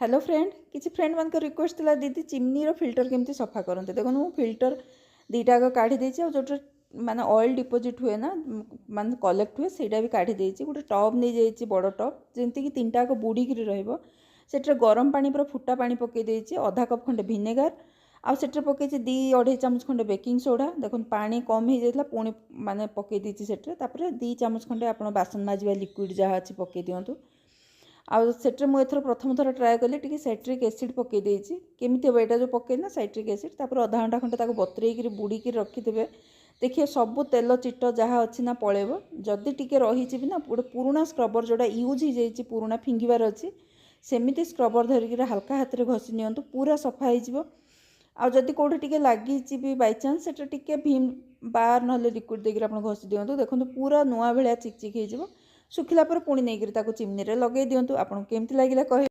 Hello friend, किसी friend मान request था दीदी चिमनी फिल्टर केमती सफा करते देखो मुझे फिल्टर दीटा आग काढ़ी देती जो माने ऑयल डिपोजिट हुए ना मान कलेक्ट हुए सेटा भी काढ़ी देती गोटे टब नहीं जाइए बड़ टब जमीक तीन टाक बुड़ीक रही गरम पानी पूरा फुटा पानी पकई देती अधा कप खंडे भिनेगार आउ पकई 2-2.5 चामच खंडे बेकिंग सोडा देखो पानी कम हो जाता पुणी माने पकई देती से 2 चामच खंडे आप बासन माजिबा लिक्विड जहाँ अच्छी पकई दिंतु आउ सेट्रे मुझे एथर प्रथम थर ट्राए कली टी सैट्रिक एसिड पकई देती केमी हम यहाँ जो पकईना सैट्रिक एसिड तापर अधा घंटा खंडे बुड़े बुड़ीक रखिथे देखिए सब तेल चिट जहाँ अच्छी ना पलैब जदि टी रही भी ना गोटे पुराणा स्क्रबर जोड़ा यूज हो जाए पुराणा फिंगार अच्छी सेमती स्क्रबर धरिक हल्का हाथ में घसी नि पूरा सफा हो आदि कौटे टी लगी भी बाई चान्स से टी भीम बार ना लिक्विड देकर आप घसी दिंतु देखो पूरा नुआ भाया चिकचिक हो शुखिला पर पुणी नहीं चिमनी लगे दिंतु आपको केमती लगे कह।